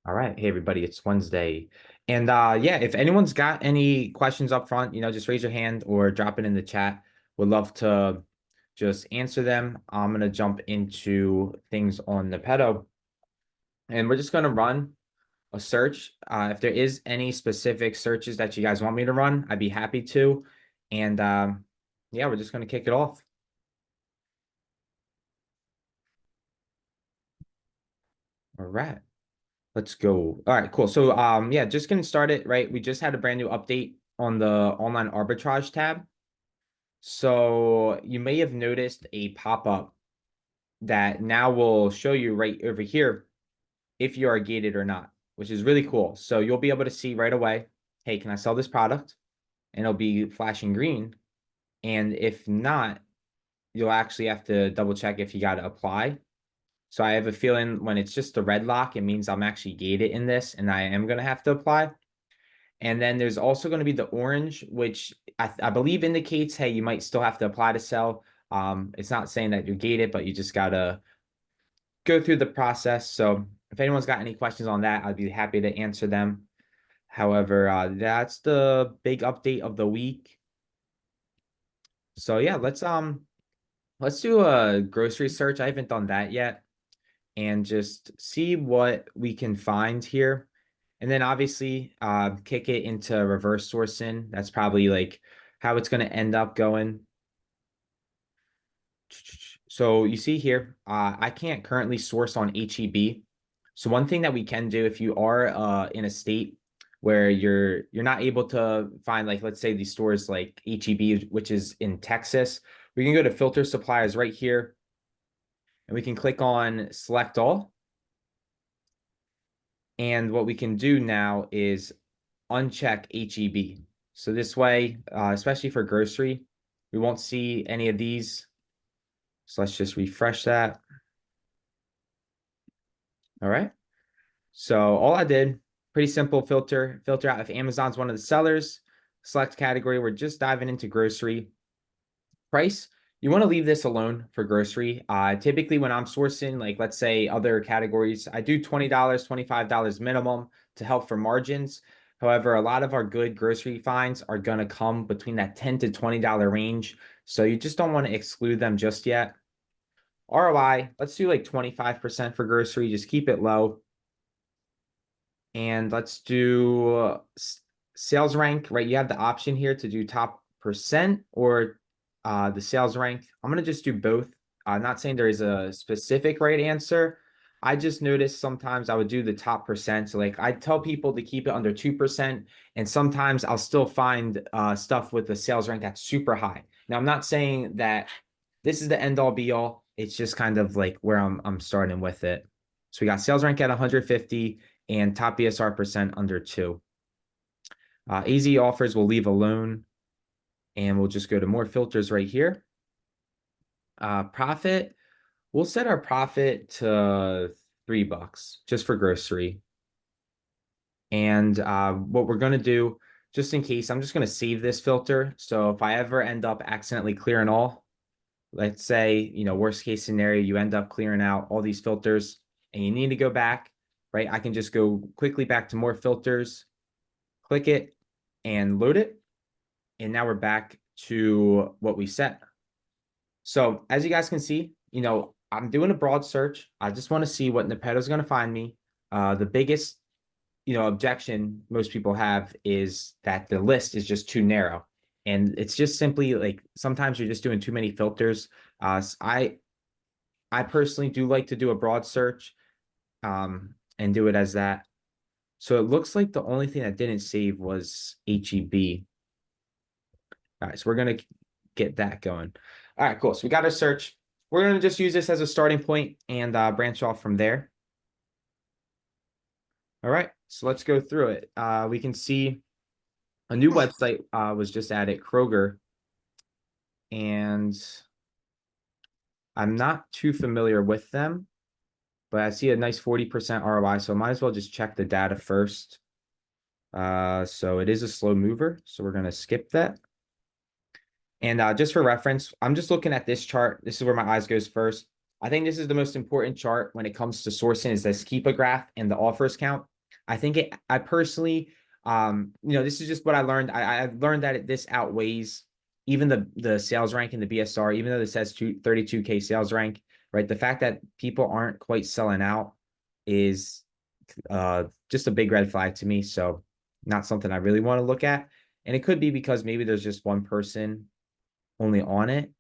All right. Hey, everybody, it's Wednesday. And yeah, if anyone's got any questions up front, just raise your hand or drop it in the chat. Would love to just answer them. I'm gonna jump into things on Nepeto, and we're just gonna run a search. If there is any specific searches that you guys want me to run, I'd be happy to. And yeah, we're just gonna kick it off. All right. Let's go. All right, cool. So yeah, just getting started, right? We just had a brand new update on the online arbitrage tab. So you may have noticed a pop-up that now will show you right over here if you are gated or not, which is really cool. So you'll be able to see right away, hey, can I sell this product? And it'll be flashing green. And if not, you'll actually have to double check if you got to apply. So I have a feeling when it's just the red lock, it means I'm actually gated in this and I am going to have to apply. And then there's also going to be the orange, which I believe indicates, hey, you might still have to apply to sell. It's not saying that you're gated, but you just got to go through the process. So if anyone's got any questions on that, I'd be happy to answer them. However, that's the big update of the week. So yeah, let's do a grocery search. I haven't done that yet, and just see what we can find here. And then obviously kick it into reverse sourcing. That's probably like how it's going to end up going. So you see here, I can't currently source on HEB. So one thing that we can do if you are in a state where you're not able to find, like, let's say these stores like HEB, which is in Texas, we can go to filter suppliers right here, and we can click on select all. And what we can do now is uncheck HEB. So this way, especially for grocery, we won't see any of these. So let's just refresh that. All right. So all I did, pretty simple filter out if Amazon's one of the sellers, select category. We're just diving into grocery. Price, you want to leave this alone for grocery. Typically when I'm sourcing, like let's say other categories, I do $20, $25 minimum to help for margins. However, a lot of our good grocery finds are going to come between that $10 to $20 range. So you just don't want to exclude them just yet. ROI, let's do like 25% for grocery. Just keep it low. And let's do sales rank, right? You have the option here to do top percent or the sales rank. I'm going to just do both. I'm not saying there is a specific right answer. I just noticed sometimes I would do the top percent. So like I tell people to keep it under 2%. And sometimes I'll still find stuff with the sales rank that's super high. Now, I'm not saying that this is the end all be all. It's just kind of like where I'm starting with it. So we got sales rank at 150 and top BSR percent under 2. AZ offers we'll leave alone, and we'll just go to more filters right here. Profit, we'll set our profit to $3 just for grocery. And what we're going to do, just in case, I'm just going to save this filter. So if I ever end up accidentally clearing all, let's say, worst case scenario, you end up clearing out all these filters and you need to go back, right? I can just go quickly back to more filters, click it and load it. And now we're back to what we set. So as you guys can see, I'm doing a broad search. I just want to see what Nepeto is going to find me. The biggest, objection most people have is that the list is just too narrow. And it's just simply like sometimes you're just doing too many filters. I personally do like to do a broad search and do it as that. So it looks like the only thing that didn't save was HEB. All right, so we're going to get that going. All right, cool. So we got our search. We're going to just use this as a starting point and branch off from there. All right, so let's go through it. We can see a new website was just added, Kroger. And I'm not too familiar with them, but I see a nice 40% ROI, so I might as well just check the data first. So it is a slow mover, so we're going to skip that. And just for reference, I'm just looking at this chart. This is where my eyes goes first. I think this is the most important chart when it comes to sourcing is this Keepa graph and the offers count. I think I personally, this is just what I learned. I've learned that this outweighs even the sales rank in the BSR, even though this says 32K sales rank, right? The fact that people aren't quite selling out is just a big red flag to me. So not something I really want to look at. And it could be because maybe there's just one person only on it,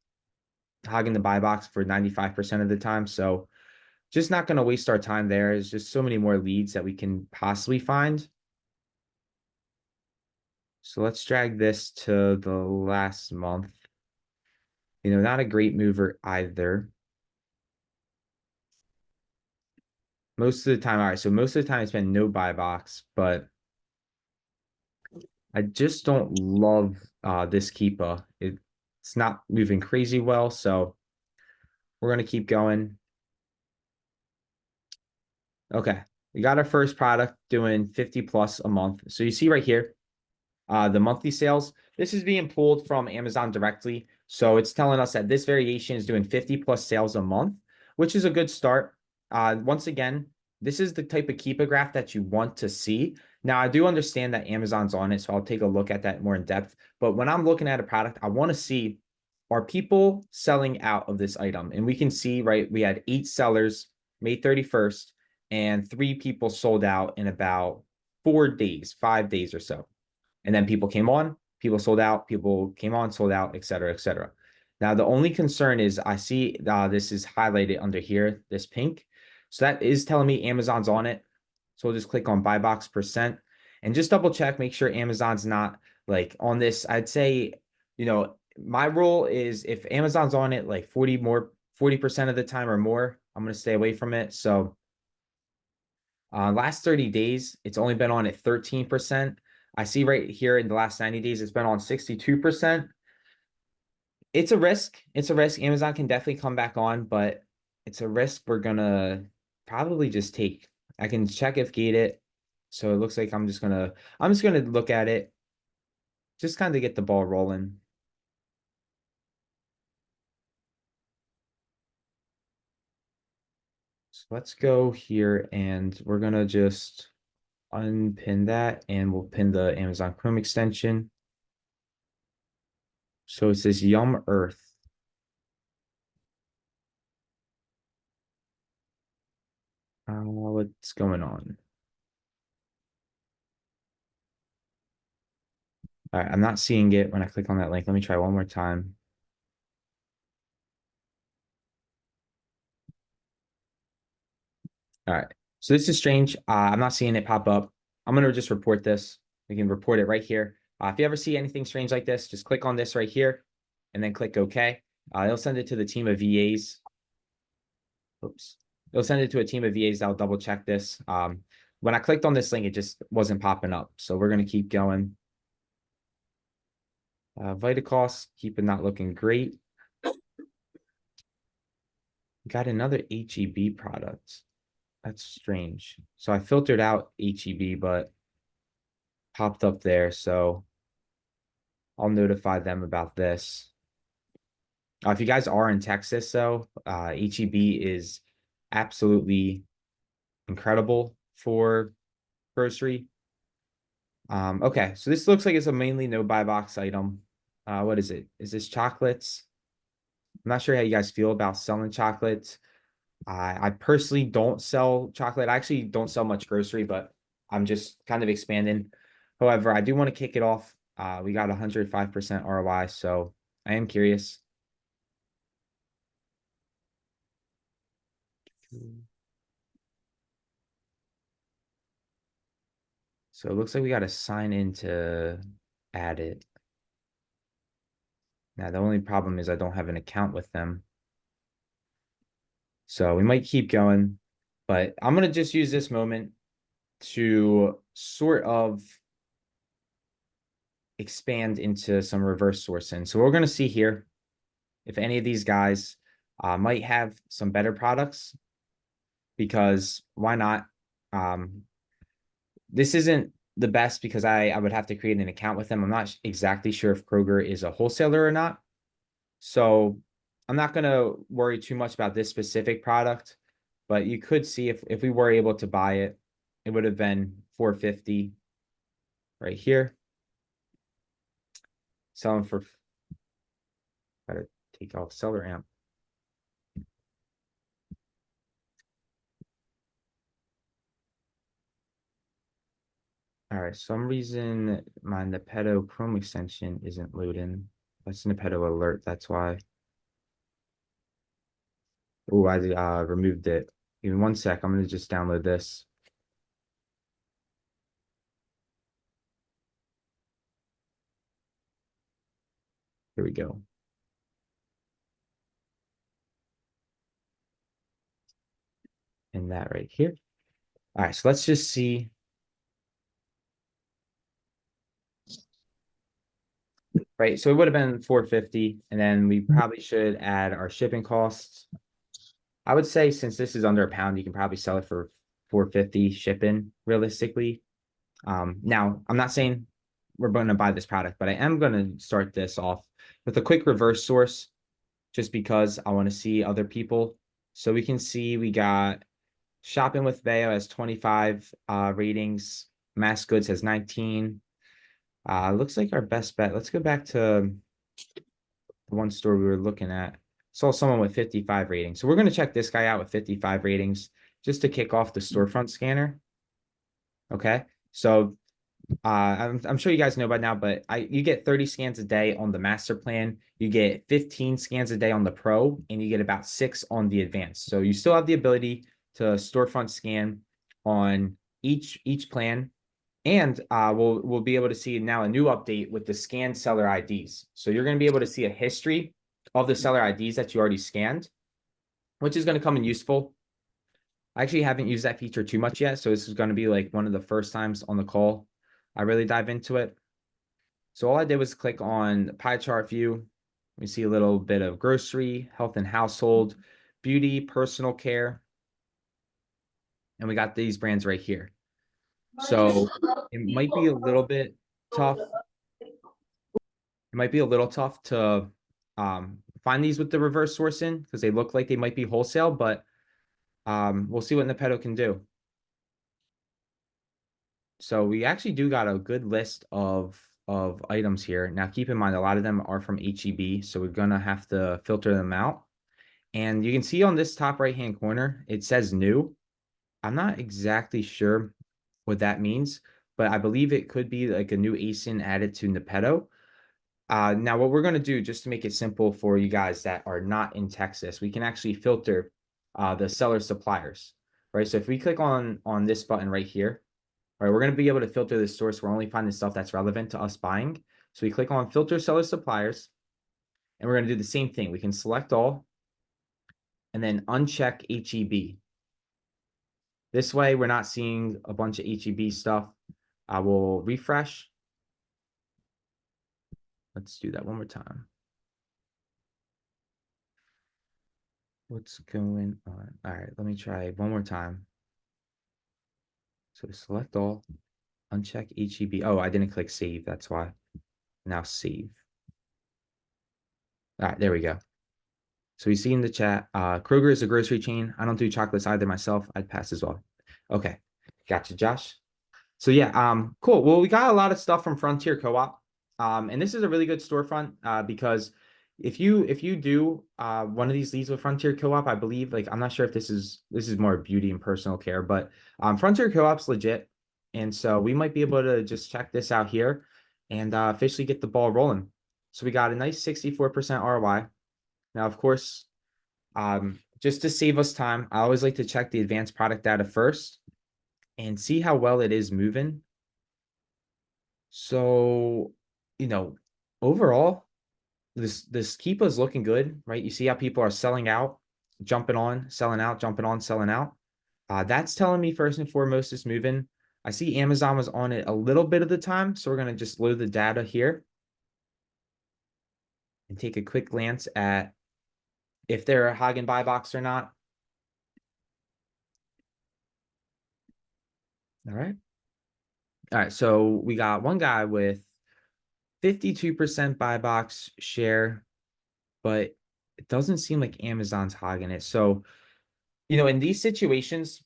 hogging the buy box for 95% of the time. So just not going to waste our time there. There's just so many more leads that we can possibly find. So let's drag this to the last month. Not a great mover either. Most of the time, all right. So most of the time it's been no buy box, but I just don't love this keeper. It's not moving crazy well, so we're gonna keep going. Okay, we got our first product doing 50 plus a month. So you see right here, the monthly sales. This is being pulled from Amazon directly. So it's telling us that this variation is doing 50 plus sales a month, which is a good start. Once again, this is the type of keeper graph that you want to see. Now, I do understand that Amazon's on it, so I'll take a look at that more in depth. But when I'm looking at a product, I want to see, are people selling out of this item? And we can see, right, we had 8 sellers May 31st, and 3 people sold out in about 4 days, 5 days or so. And then people came on, people sold out, people came on, sold out, et cetera, et cetera. Now, the only concern is I see this is highlighted under here, this pink. So that is telling me Amazon's on it. So we'll just click on buy box percent and just double check, make sure Amazon's not like on this. I'd say, my rule is if Amazon's on it like 40% of the time or more, I'm going to stay away from it. So last 30 days, it's only been on at 13%. I see right here in the last 90 days, it's been on 62%. It's a risk. It's a risk. Amazon can definitely come back on, but it's a risk we're gonna probably just take. I can check if gate it. So it looks like I'm just gonna look at it, just kind of get the ball rolling. So let's go here and we're gonna just unpin that and we'll pin the Amazon Chrome extension. So it says Yum Earth. What's going on? All right, I'm not seeing it when I click on that link. Let me try one more time. All right, so this is strange. I'm not seeing it pop up. I'm gonna just report this. We can report it right here. If you ever see anything strange like this, just click on this right here and then click OK. It'll send it to the team of VAs. Oops. It'll send it to a team of VAs that'll double check this. When I clicked on this link, it just wasn't popping up. So we're gonna keep going. Vitacost, keep it not looking great. Got another HEB product. That's strange. So I filtered out HEB, but popped up there. So I'll notify them about this. If you guys are in Texas, though, HEB is absolutely incredible for grocery. Okay, so this looks like it's a mainly no buy box item. What is it? Is this chocolates? I'm not sure how you guys feel about selling chocolates. I personally don't sell chocolate. I actually don't sell much grocery, but I'm just kind of expanding. However, I do want to kick it off. We got 105% ROI, so I am curious. So it looks like we got to sign in to add it. Now, the only problem is I don't have an account with them. So we might keep going, but I'm going to just use this moment to sort of expand into some reverse sourcing. So we're going to see here if any of these guys might have some better products, because why not? This isn't the best because I would have to create an account with them. I'm not exactly sure if Kroger is a wholesaler or not. So I'm not going to worry too much about this specific product, but you could see if we were able to buy it, it would have been 450 right here. Selling for, gotta take off seller amp. All right, some reason my Nepeto Chrome extension isn't loading. That's Nepeto alert, that's why. Oh, I removed it. Give me 1 sec, I'm gonna just download this. Here we go. And that right here. All right, so let's just see. Right, so it would have been 450, and then we probably should add our shipping costs. I would say since this is under a pound, you can probably sell it for 450 shipping realistically. Now, I'm not saying we're going to buy this product, but I am going to start this off with a quick reverse source just because I want to see other people. So we can see we got Shopping with Bayo has 25 ratings. Mass Goods has 19. Looks like our best bet. Let's go back to the one store we were looking at. Saw someone with 55 ratings. So we're going to check this guy out with 55 ratings just to kick off the storefront scanner. Okay. So I'm sure you guys know by now, but you get 30 scans a day on the master plan. You get 15 scans a day on the pro, and you get about 6 on the advanced. So you still have the ability to storefront scan on each plan. And we'll be able to see now a new update with the scanned seller IDs. So you're going to be able to see a history of the seller IDs that you already scanned, which is going to come in useful. I actually haven't used that feature too much yet, so this is going to be like one of the first times on the call I really dive into it. So all I did was click on pie chart view. We see a little bit of grocery, health and household, beauty, personal care, and we got these brands right here. So it might be a little bit tough. It might be a little tough to find these with the reverse sourcing because they look like they might be wholesale, but we'll see what Nepeto can do. So we actually do got a good list of items here. Now keep in mind a lot of them are from HEB, so we're gonna have to filter them out. And you can see on this top right hand corner, it says new. I'm not exactly sure what that means, but I believe it could be like a new ASIN added to Nepeto. Now what we're gonna do just to make it simple for you guys that are not in Texas, we can actually filter the seller suppliers, right? So if we click on this button right here, right, we're going to be able to filter this source. We're only finding stuff that's relevant to us buying. So we click on filter seller suppliers, and we're going to do the same thing. We can select all and then uncheck HEB. This way, we're not seeing a bunch of HEB stuff. I will refresh. Let's do that one more time. What's going on? All right, let me try one more time. So select all, uncheck HEB. Oh, I didn't click save. That's why. Now save. All right, there we go. So we see in the chat, Kroger is a grocery chain. I don't do chocolates either myself. I'd pass as well. Okay. Gotcha, Josh. So yeah, cool. Well, we got a lot of stuff from Frontier Co-op. And this is a really good storefront because if you do one of these leads with Frontier Co-op, I believe, like, I'm not sure if this is more beauty and personal care, but Frontier Co-op's legit. And so we might be able to just check this out here and officially get the ball rolling. So we got a nice 64% ROI. Now, of course, just to save us time, I always like to check the advanced product data first and see how well it is moving. So, overall, this Keepa is looking good, right? You see how people are selling out, jumping on, selling out, jumping on, selling out. That's telling me first and foremost it's moving. I see Amazon was on it a little bit of the time, so we're going to just load the data here and take a quick glance at if they're a Hagen buy box or not. All right. All right, so we got one guy with 52% buy box share, but it doesn't seem like Amazon's hogging it. So, in these situations,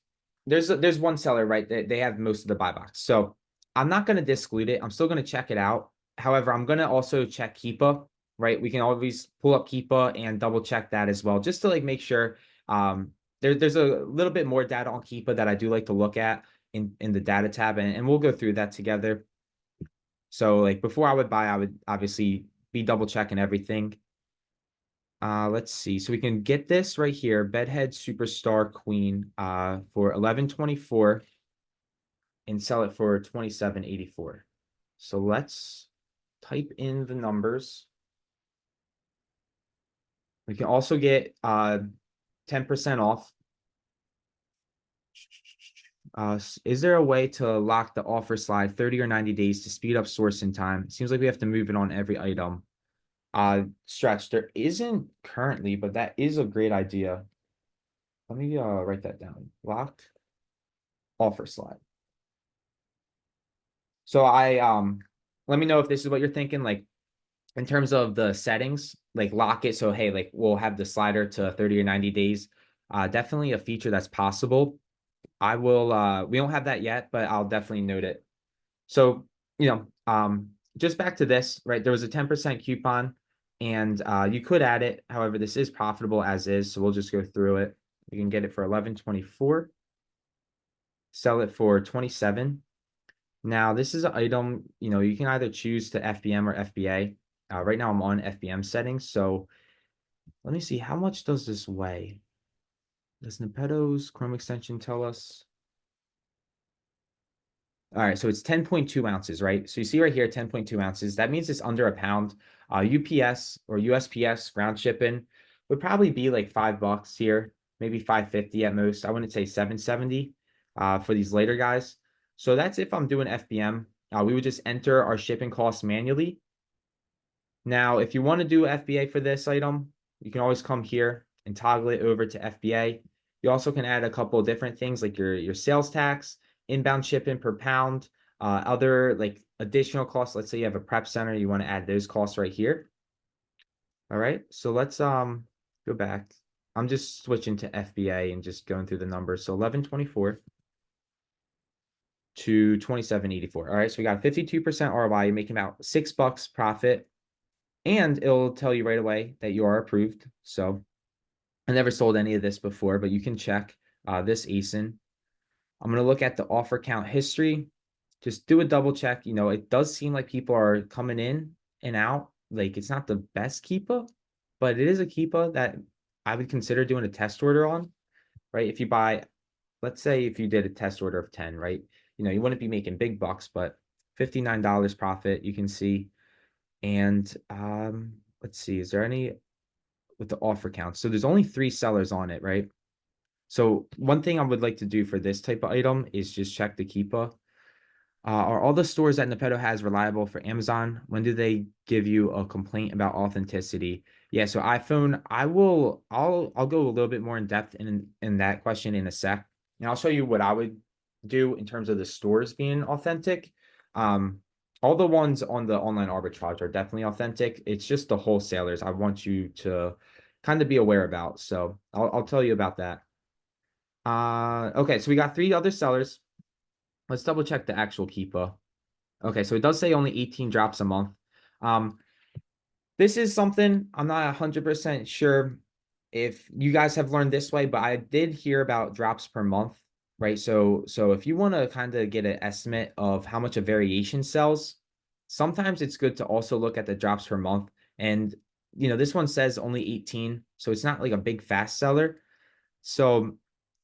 there's one seller, right? They have most of the buy box. So I'm not going to disclude it. I'm still going to check it out. However, I'm going to also check Keepa, right? We can always pull up Keepa and double check that as well, just to like make sure. There's a little bit more data on Keepa that I do like to look at in the data tab, and we'll go through that together. So like before I would buy, I would obviously be double checking everything. Let's see. So we can get this right here, Bedhead Superstar Queen, for 1124 and sell it for 27.84. So let's type in the numbers. We can also get 10% off. Is there a way to lock the offer slide 30 or 90 days to speed up sourcing time? It seems like we have to move it on every item. Stretch, there isn't currently, but that is a great idea. Let me write that down. Lock offer slide. So let me know if this is what you're thinking, like in terms of the settings, like lock it. So hey, like we'll have the slider to 30 or 90 days. Definitely a feature that's possible. I will we don't have that yet, but I'll definitely note it. So, just back to this, right? There was a 10% coupon and you could add it. However, this is profitable as is, so we'll just go through it. You can get it for 11.24, sell it for 27. Now, this is an item, you can either choose to FBM or FBA. Right now I'm on FBM settings, so let me see, how much does this weigh? Does Nepeto's Chrome extension tell us? All right, so it's 10.2 ounces, right? So you see right here, 10.2 ounces. That means it's under a pound. UPS or USPS ground shipping would probably be like $5 here, maybe 550 at most. I wouldn't say 770 for these later guys. So that's if I'm doing FBM. We would just enter our shipping costs manually. Now, if you want to do FBA for this item, you can always come here and toggle it over to FBA. You also can add a couple of different things like your sales tax, inbound shipping per pound, other like additional costs. Let's say you have a prep center, you want to add those costs right here. All right, so let's go back. I'm just switching to FBA and just going through the numbers. So 1124 to 27.84. All right, so we got 52% ROI. You're making about $6 profit. And it'll tell you right away that you are approved. So I never sold any of this before, but you can check this ASIN. I'm going to look at the offer count history. Just do a double check. It does seem like people are coming in and out. Like it's not the best Keepa, but it is a Keepa that I would consider doing a test order on, right? If you buy, let's say if you did a test order of 10, right? You wouldn't be making big bucks, but $59 profit, you can see. And let's see, is there any with the offer count? So there's only 3 sellers on it, right? So one thing I would like to do for this type of item is just check the Keepa. Are all the stores that Nepeto has reliable for Amazon? When do they give you a complaint about authenticity? Yeah, so iPhone, I'll go a little bit more in depth in that question in a sec. And I'll show you what I would do in terms of the stores being authentic. All the ones on the online arbitrage are definitely authentic. It's just the wholesalers I want you to kind of be aware about. So I'll tell you about that. Okay, so we got 3 other sellers. Let's double check the actual Keepa. Okay, so it does say only 18 drops a month. Um, this is something I'm not 100% sure if you guys have learned this way, but I did hear about drops per month, right? So if you want to kind of get an estimate of how much a variation sells, sometimes it's good to also look at the drops per month. And this one says only 18, so it's not like a big fast seller. So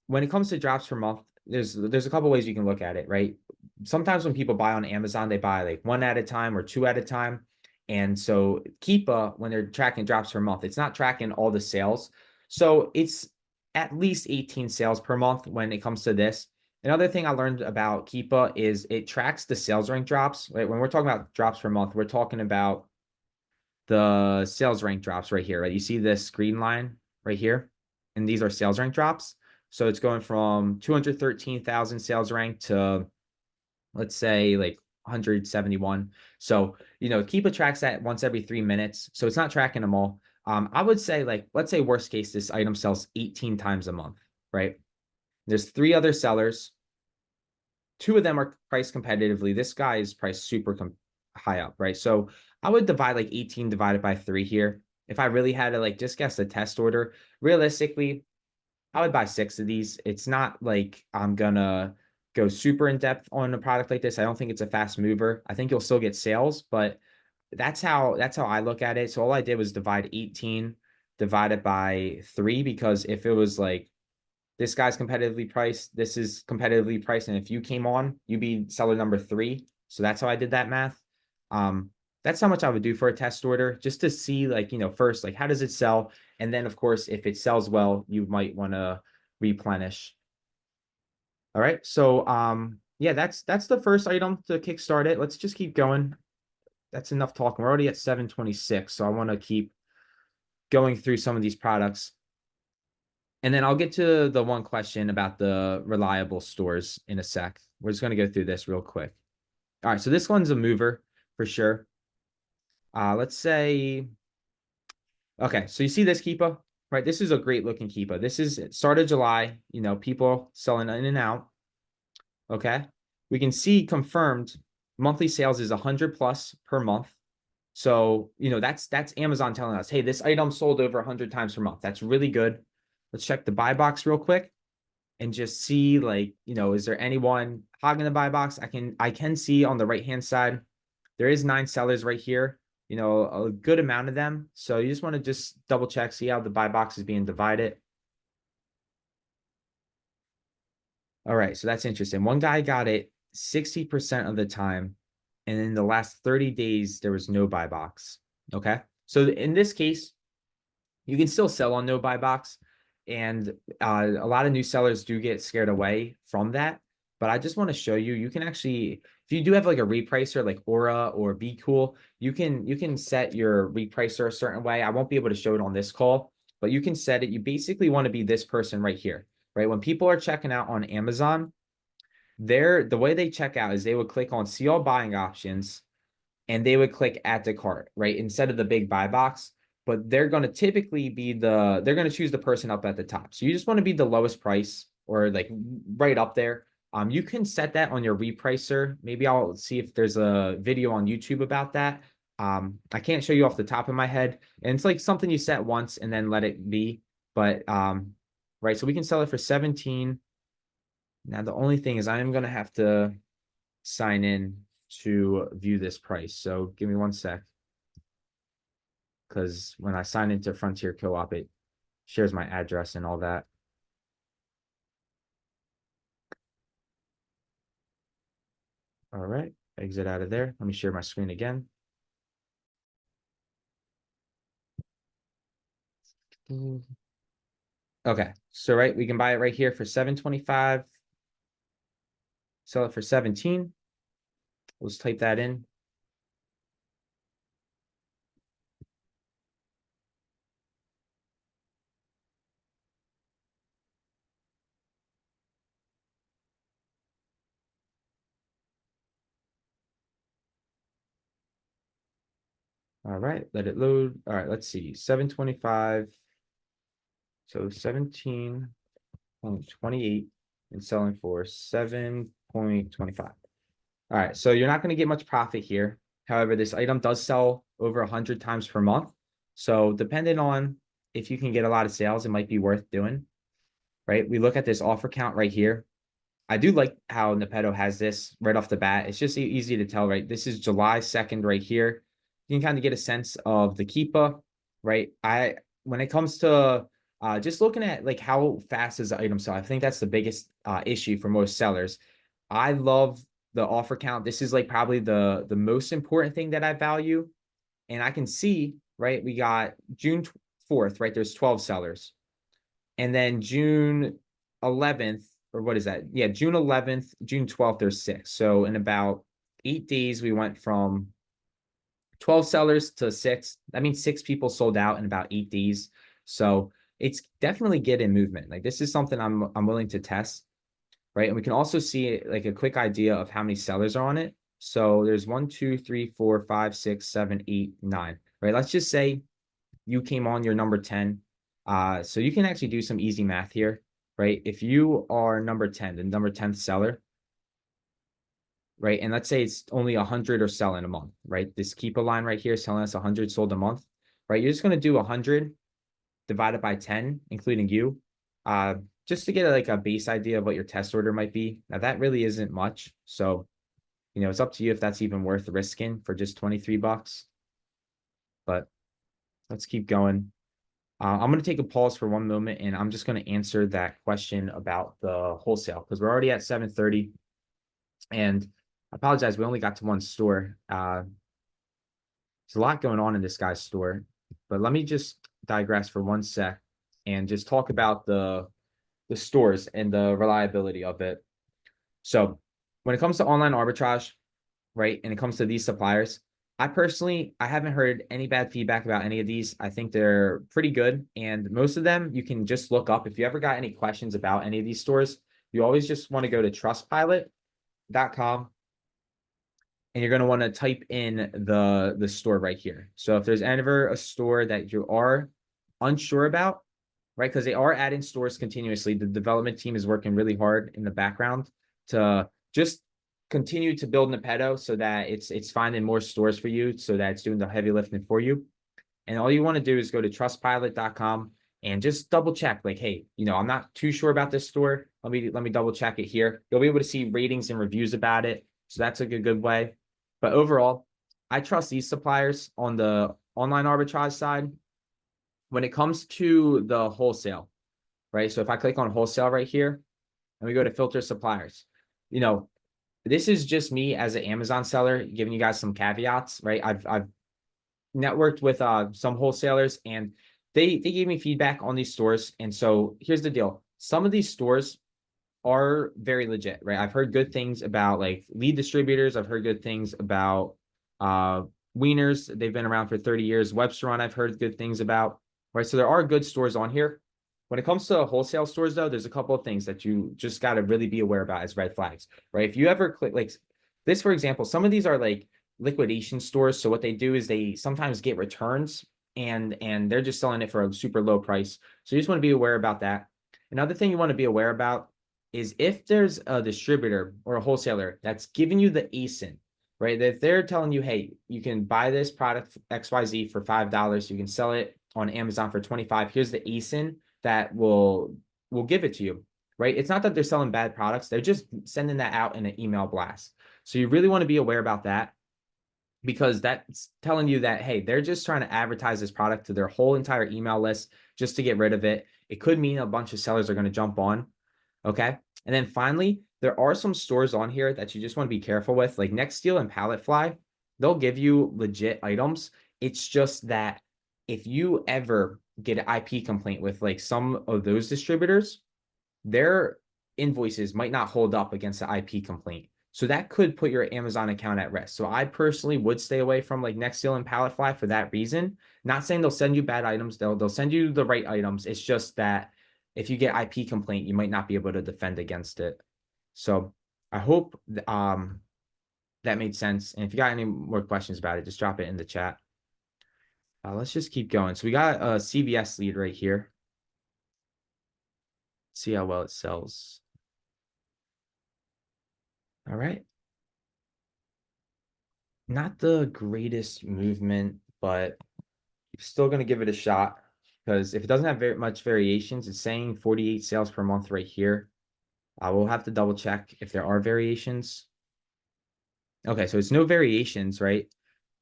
when it comes to drops per month, there's a couple ways you can look at it, right? Sometimes when people buy on Amazon, they buy like 1 at a time or 2 at a time. And so Keepa, when they're tracking drops per month, it's not tracking all the sales. So it's at least 18 sales per month when it comes to this. Another thing I learned about Keepa is it tracks the sales rank drops. Right? When we're talking about drops per month, we're talking about the sales rank drops right here, right? You see this green line right here, and these are sales rank drops. So it's going from 213,000 sales rank to, let's say, like 171. So, Keepa tracks that once every 3 minutes. So it's not tracking them all. I would say, like, let's say worst case, this item sells 18 times a month, right? There's three other sellers. Two of them are priced competitively. This guy is priced super high up, right? So I would divide like 18 divided by 3 here. If I really had to like just guess the test order, realistically, I would buy 6 of these. It's not like I'm gonna go super in depth on a product like this. I don't think it's a fast mover. I think you'll still get sales, but that's how I look at it. So all I did was divide 18 divided by 3, because if it was like this guy's competitively priced, this is competitively priced, and if you came on, you'd be seller number 3. So that's how I did that math. Um, that's how much I would do for a test order, just to see, like, first, like, how does it sell? And then, of course, if it sells well, you might want to replenish. All right. So yeah, that's the first item to kickstart it. Let's just keep going. That's enough talking. We're already at 7:26, so I want to keep going through some of these products. And then I'll get to the one question about the reliable stores in a sec. We're just going to go through this real quick. All right, so this one's a mover for sure. Let's say, okay, so you see this Keepa, right? This is a great looking Keepa. This is start of July, people selling in and out. Okay, we can see confirmed monthly sales is 100 plus per month. So, that's Amazon telling us, hey, this item sold over 100 times per month. That's really good. Let's check the buy box real quick and just see, like, is there anyone hogging the buy box? I can see on the right-hand side, there is 9 sellers right here, a good amount of them. So you just want to just double check, see how the buy box is being divided. All right, so that's interesting. One guy got it 60% of the time, and in the last 30 days, there was no buy box. Okay. So in this case, you can still sell on no buy box. And a lot of new sellers do get scared away from that. But I just want to show you, you can actually, if you do have like a repricer like Aura or Be Cool, you can set your repricer a certain way. I won't be able to show it on this call, but you can set it. You basically want to be this person right here, right? When people are checking out on Amazon, the way they check out is they would click on see all buying options, and they would click add to cart, right? Instead of the big buy box. But they're going to typically they're going to choose the person up at the top. So you just want to be the lowest price, or like right up there. You can set that on your repricer. Maybe I'll see if there's a video on YouTube about that. I can't show you off the top of my head. And it's like something you set once and then let it be. But right, so we can sell it for 17. Now the only thing is I am going to have to sign in to view this price. So give me one sec, because when I sign into Frontier Co-op, it shares my address and all that. All right, exit out of there. Let me share my screen again. Okay, so right, we can buy it right here for 725, sell it for 17. Let's type that in. All right, let it load. All right, let's see. 725. So 17.28 and selling for 7.25. All right, so you're not going to get much profit here. However, this item does sell over 100 times per month. So depending on if you can get a lot of sales, it might be worth doing, right? We look at this offer count right here. I do like how Nepeto has this right off the bat. It's just easy to tell, right? This is July 2nd right here. You can kind of get a sense of the Keepa, right? When it comes to just looking at like how fast is the item sell, I think that's the biggest issue for most sellers. I love the offer count. This is like probably the most important thing that I value. And I can see, right, we got June 4th, right? There's 12 sellers. And then June 11th, or what is that? Yeah, June 11th, June 12th, there's 6. So in about 8 days, we went from 12 sellers to 6. That means 6 people sold out in about 8 days. So it's definitely getting movement. Like this is something I'm willing to test, right? And we can also see like a quick idea of how many sellers are on it. So there's 1, 2, 3, 4, 5, 6, 7, 8, 9, right? Let's just say you came on your number 10. So you can actually do some easy math here, right? If you are number 10, the number 10th seller, right? And let's say it's only 100 or selling a month, right? This keeper line right here is telling us 100 sold a month, right? You're just going to do 100 divided by 10, including you, uh, just to get like a base idea of what your test order might be. Now that really isn't much. So, it's up to you if that's even worth risking for just 23 bucks. But let's keep going. I'm going to take a pause for one moment and I'm just going to answer that question about the wholesale because we're already at 7:30 and I apologize. We only got to one store. There's a lot going on in this guy's store, but let me just digress for one sec and just talk about the stores and the reliability of it. So when it comes to online arbitrage, right, and it comes to these suppliers, I haven't heard any bad feedback about any of these. I think they're pretty good. And most of them you can just look up. If you ever got any questions about any of these stores, you always just want to go to trustpilot.com and you're going to want to type in the store right here. So if there's ever a store that you are unsure about, right? Because they are adding stores continuously. The development team is working really hard in the background to just continue to build Nepeto so that it's finding more stores for you, so that it's doing the heavy lifting for you. And all you want to do is go to trustpilot.com and just double check, like, hey, I'm not too sure about this store. Let me double check it here. You'll be able to see ratings and reviews about it. So that's a good way. But overall, I trust these suppliers on the online arbitrage side. When it comes to the wholesale, right? So if I click on wholesale right here and we go to filter suppliers, this is just me as an Amazon seller giving you guys some caveats, right? I've networked with some wholesalers and they gave me feedback on these stores. And so here's the deal. Some of these stores are very legit, right? I've heard good things about like lead distributors. I've heard good things about uh Wieners. They've been around for 30 years. Webster Run, I've heard good things about, right? So there are good stores on here. When it comes to wholesale stores, though, there's a couple of things that you just got to really be aware about as red flags, right? If you ever click like this, for example, some of these are like liquidation stores. So what they do is they sometimes get returns and they're just selling it for a super low price. So you just want to be aware about that. Another thing you want to be aware about is if there's a distributor or a wholesaler that's giving you the ASIN, right? If they're telling you, hey, you can buy this product XYZ for $5, you can sell it on Amazon for 25. Here's the ASIN that will give it to you, right? It's not that they're selling bad products. They're just sending that out in an email blast. So you really want to be aware about that because that's telling you that, hey, they're just trying to advertise this product to their whole entire email list just to get rid of it. It could mean a bunch of sellers are going to jump on. Okay. And then finally, there are some stores on here that you just want to be careful with, like Nextsteel and Pallet Fly. They'll give you legit items. It's just that if you ever get an IP complaint with like some of those distributors, their invoices might not hold up against the IP complaint. So that could put your Amazon account at risk. So I personally would stay away from like Nextsteel and Pallet Fly for that reason. Not saying they'll send you bad items. They'll send you the right items. It's just that if you get IP complaint, you might not be able to defend against it. So I hope that made sense. And if you got any more questions about it, just drop it in the chat. Let's just keep going. So we got a CVS lead right here. See how well it sells. All right. Not the greatest movement, but still going to give it a shot because if it doesn't have very much variations, it's saying 48 sales per month right here. We'll have to double check if there are variations. Okay, so it's no variations, right?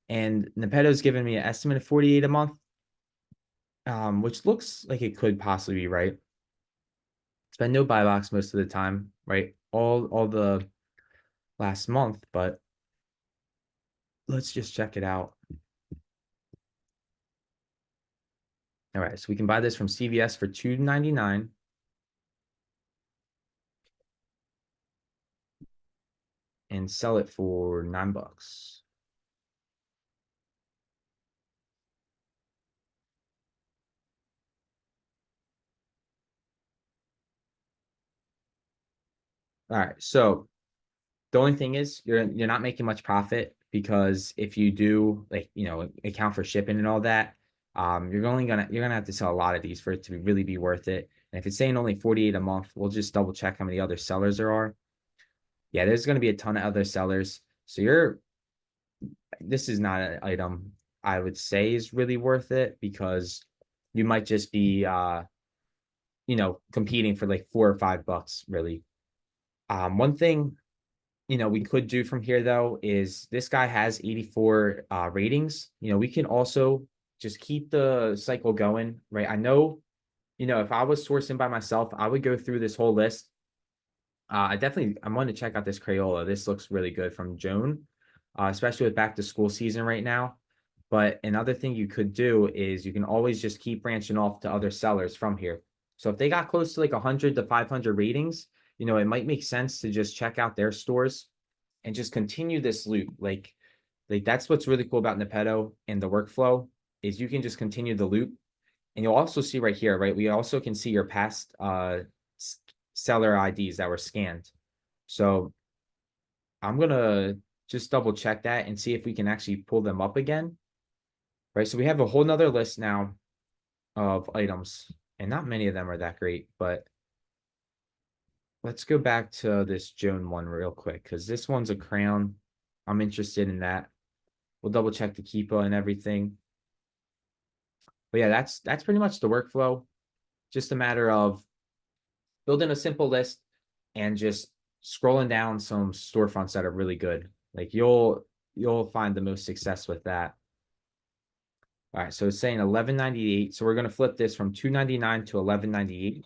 And Nepeto's given me an estimate of 48 a month, which looks like it could possibly be right. It's been no buy box most of the time, right? All the last month, but let's just check it out. All right, so we can buy this from CVS for $2.99. And sell it for $9. All right, so the only thing is you're not making much profit because if you do like account for shipping and all that, you're gonna have to sell a lot of these for it to really be worth it. And if it's saying only 48 a month, we'll just double check how many other sellers there are. Yeah, there's going to be a ton of other sellers. So this is not an item I would say is really worth it because you might just be, competing for like $4 or $5 really. One thing, we could do from here though is this guy has 84 ratings. We can also just keep the cycle going, right? I know, if I was sourcing by myself, I would go through this whole list. I'm going to check out this Crayola. This looks really good from Joan, especially with back to school season right now. But another thing you could do is you can always just keep branching off to other sellers from here. So if they got close to like 100 to 500 ratings, it might make sense to just check out their stores and just continue this loop. Like that's what's really cool about Nepeto and the workflow is you can just continue the loop. And you'll also see right here, right? We also can see your past seller IDs that were scanned. So I'm gonna just double check that and see if we can actually pull them up again. Right. So we have a whole nother list now of items, and not many of them are that great, but let's go back to this Joan one real quick because this one's a crown. I'm interested in that. We'll double check the Keepa and everything. But yeah, that's pretty much the workflow. Just a matter of building a simple list and just scrolling down some storefronts that are really good. Like you'll find the most success with that. All right, so it's saying 11.98. So we're gonna flip this from 2.99 to 11.98.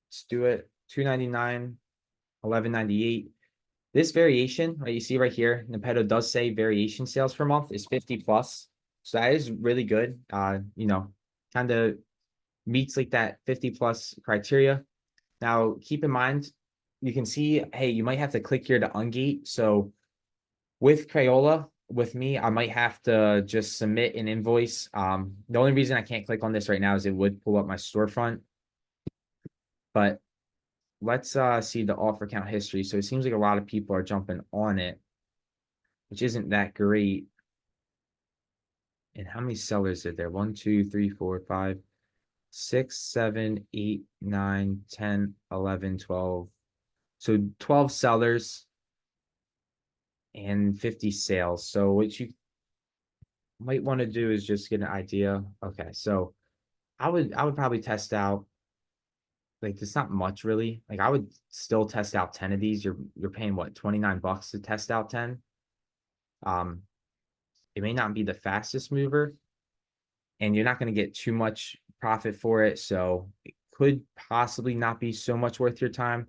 Let's do it. 2.99, 11.98. This variation, right? You see right here, Nepeto does say variation sales per month is 50 plus. So that is really good. Kind of meets like that 50 plus criteria. Now, keep in mind, you can see, hey, you might have to click here to ungate. So with Crayola, with me, I might have to just submit an invoice. The only reason I can't click on this right now is it would pull up my storefront. But let's see the offer count history. So it seems like a lot of people are jumping on it, which isn't that great. And how many sellers are there? 1, 2, 3, 4, 5, 6, 7, 8, 9, 10, 11, 12. So 12 sellers and 50 sales. So what you might want to do is just get an idea. Okay, so I would probably test out like it's not much really. Like I would still test out 10 of these. You're paying what, $29 to test out 10. Um, it may not be the fastest mover, and you're not going to get too much profit for it. So it could possibly not be so much worth your time.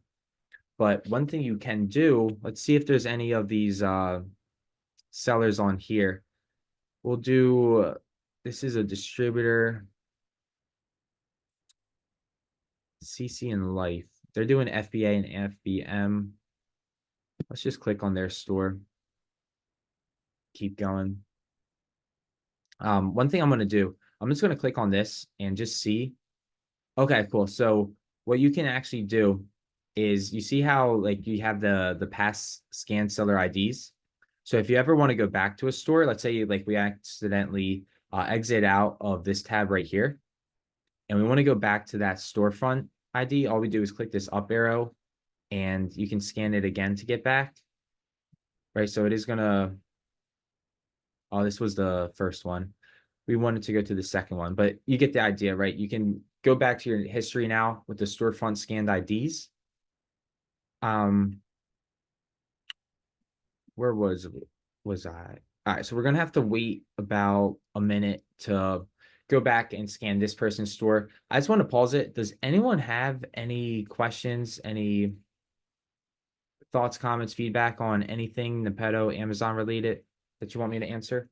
But one thing you can do, let's see if there's any of these sellers on here. We'll do this is a distributor, CC and Life. They're doing FBA and FBM. Let's just click on their store. Keep going. One thing I'm going to do, I'm just going to click on this and just see. Okay, cool. So what you can actually do is you see how like you have the past scan seller IDs. So if you ever want to go back to a store, let's say like we accidentally exit out of this tab right here, and we want to go back to that storefront ID, all we do is click this up arrow and you can scan it again to get back. Right. So it is gonna, oh, this was the first one. We wanted to go to the second one, but you get the idea, right? You can go back to your history now with the storefront scanned IDs. Where was I? All right, so we're gonna have to wait about a minute to go back and scan this person's store. I just want to pause it. Does anyone have any questions, any thoughts, comments, feedback on anything Nepeto, Amazon related that you want me to answer?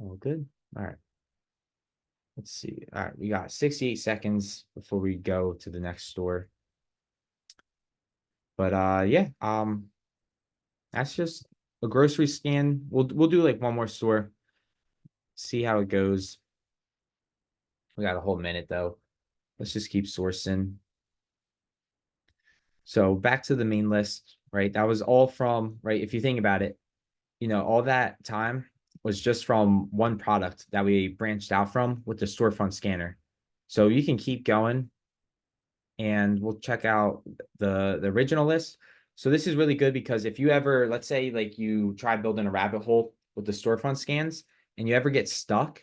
Oh, good. All right. Let's see. All right, we got 68 seconds before we go to the next store. But yeah, that's just a grocery scan. We'll do like one more store, see how it goes. We got a whole minute though. Let's just keep sourcing. So back to the main list, right? That was all from, right? If you think about it, all that time was just from one product that we branched out from with the storefront scanner. So you can keep going and we'll check out the original list. So this is really good because if you ever, let's say like you try building a rabbit hole with the storefront scans and you ever get stuck,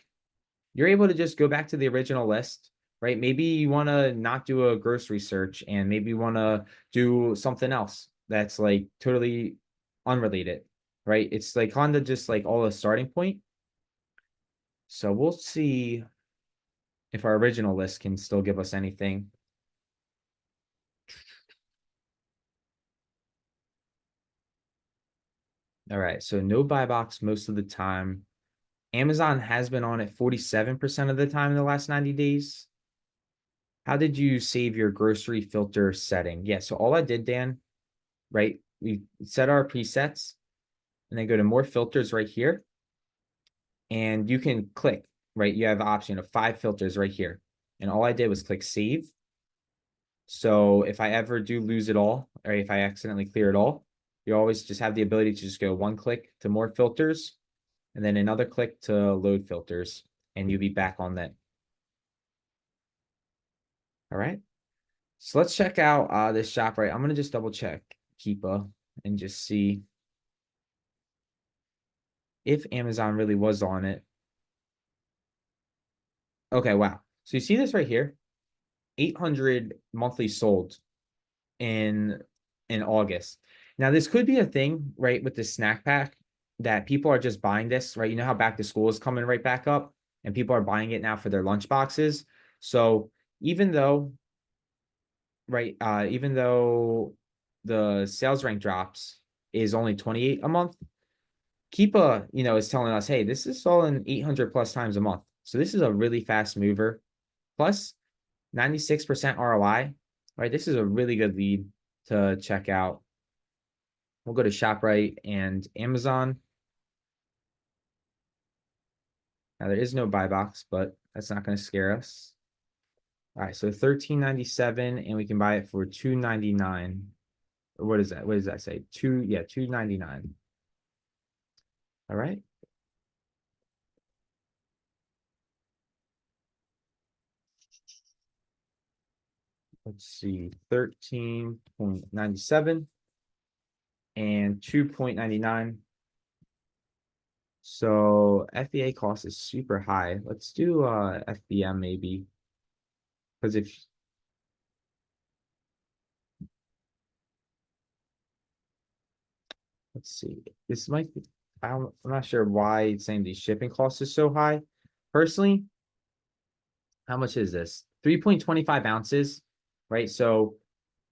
you're able to just go back to the original list, right? Maybe you want to not do a grocery search and maybe you want to do something else that's like totally unrelated, right? It's like kind of just like all a starting point. So we'll see if our original list can still give us anything. All right, so no buy box most of the time. Amazon has been on it 47% of the time in the last 90 days. How did you save your grocery filter setting? Yeah, so all I did, Dan, right? We set our presets and then go to more filters right here. And you can click, right? You have the option of 5 filters right here. And all I did was click save. So if I ever do lose it all, or if I accidentally clear it all, you always just have the ability to just go one click to more filters and then another click to load filters, and you'll be back on that. All right. So let's check out this shop, right? I'm gonna just double check Keepa and just see if Amazon really was on it. Okay, wow. So you see this right here? 800 monthly sold in August. Now this could be a thing, right, with the snack pack that people are just buying this, right? You know how back to school is coming right back up and people are buying it now for their lunch boxes. So even though, right, even though the sales rank drops is only 28 a month, Keepa, is telling us, hey, this is selling 800 plus times a month. So this is a really fast mover. Plus 96% ROI, right? This is a really good lead to check out. We'll go to ShopRite and Amazon. Now there is no buy box, but that's not going to scare us. All right, so 13.97, and we can buy it for 2.99. Or what is that? What does that say? 2.99. All right. Let's see, 13.97 and 2.99. So FBA cost is super high. Let's do FBM maybe. Because if let's see, this might be, I'm not sure why it's saying the shipping cost is so high. Personally, how much is this? 3.25 ounces, right? So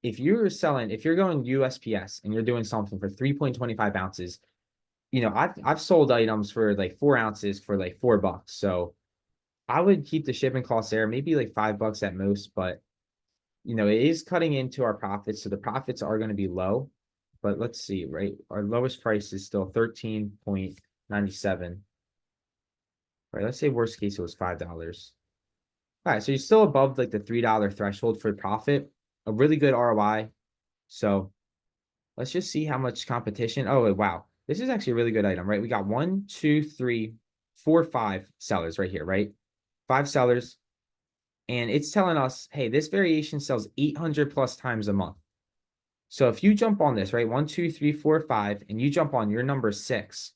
if you're going USPS and you're doing something for 3.25 ounces, I've sold items for like 4 ounces for like $4. So I would keep the shipping costs there, maybe like $5 at most, but it is cutting into our profits. So the profits are going to be low. But let's see, right? Our lowest price is still 13.97. Right. Let's say worst case it was $5. All right. So you're still above like the $3 threshold for profit. A really good ROI. So let's just see how much competition. Oh, wow. This is actually a really good item, right? We got 1, 2, 3, 4, 5 sellers right here, right? 5 sellers. And it's telling us, hey, this variation sells 800 plus times a month. So if you jump on this, right? 1, 2, 3, 4, 5, and you jump on your number 6,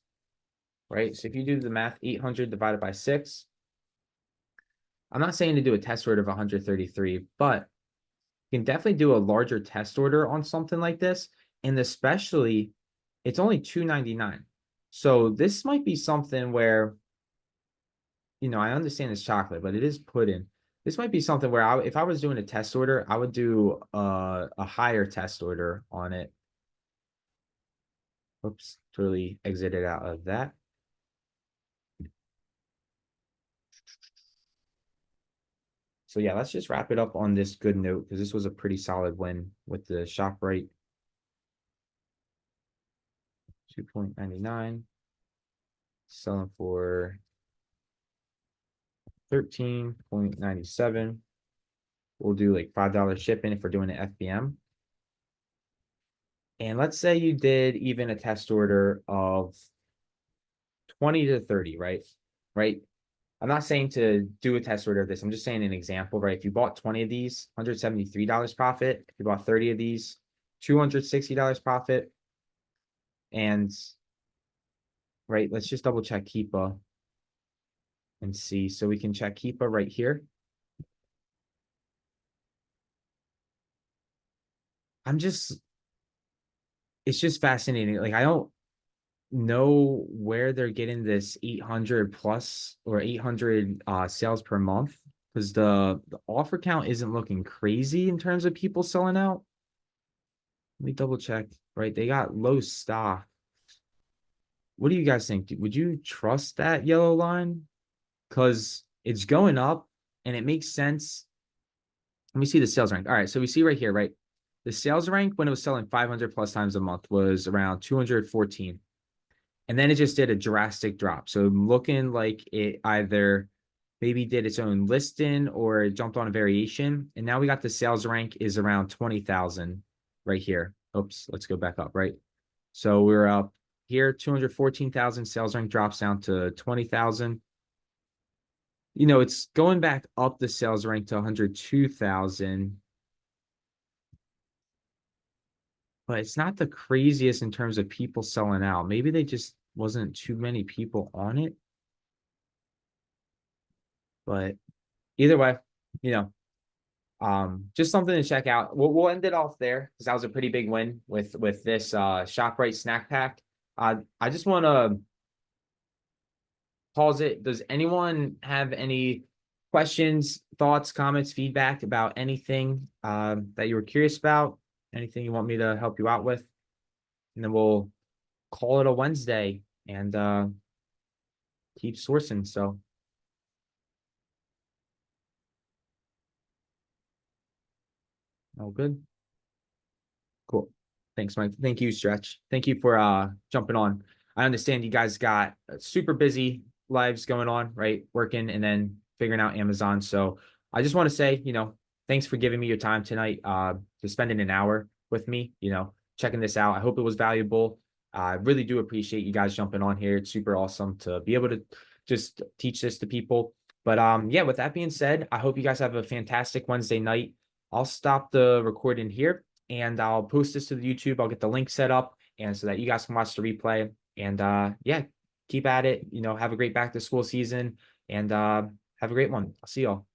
right? So if you do the math, 800 divided by 6, I'm not saying to do a test order of 133, but you can definitely do a larger test order on something like this. And especially, it's only $2.99. So this might be something where, I understand it's chocolate, but it is pudding. This might be something where if I was doing a test order, I would do a higher test order on it. Oops, totally exited out of that. So yeah, let's just wrap it up on this good note because this was a pretty solid win with the ShopRite 2.99 selling for 13.97. We'll do like $5 shipping if we're doing an FBM. And let's say you did even a test order of 20 to 30, right? Right. I'm not saying to do a test order of this. I'm just saying an example, right? If you bought 20 of these, $173 profit. If you bought 30 of these, $260 profit. And right, let's just double check Keepa and see. So we can check Keepa right here. I'm just, it's just fascinating. Like, I don't know where they're getting this 800 plus or 800 sales per month because the offer count isn't looking crazy in terms of people selling out. Let me double check. Right, they got low stock. What do you guys think? Would you trust that yellow line? Because it's going up and it makes sense. Let me see the sales rank. All right, so we see right here, right? The sales rank when it was selling 500 plus times a month was around 214. And then it just did a drastic drop. So looking like it either maybe did its own listing or it jumped on a variation. And now we got the sales rank is around 20,000 right here. Oops, let's go back up, right? So we're up here, 214,000 sales rank drops down to 20,000. You know, it's going back up the sales rank to 102,000, but it's not the craziest in terms of people selling out. Maybe they just wasn't too many people on it, but either way, you know, just something to check out. We'll end it off there because that was a pretty big win with this ShopRite snack pack. I just want to pause it. Does anyone have any questions, thoughts, comments, feedback about anything that you were curious about? Anything you want me to help you out with? And then we'll call it a Wednesday and keep sourcing. So, all good. Cool. Thanks, Mike. Thank you, Stretch. Thank you for jumping on. I understand you guys got super busy lives going on, right? Working and then figuring out Amazon. So I just want to say, thanks for giving me your time tonight, to spending an hour with me, checking this out. I hope it was valuable. I really do appreciate you guys jumping on here. It's super awesome to be able to just teach this to people. But yeah, with that being said, I hope you guys have a fantastic Wednesday night. I'll stop the recording here and I'll post this to the YouTube. I'll get the link set up and so that you guys can watch the replay. And yeah, keep at it. Have a great back to school season and have a great one. I'll see y'all.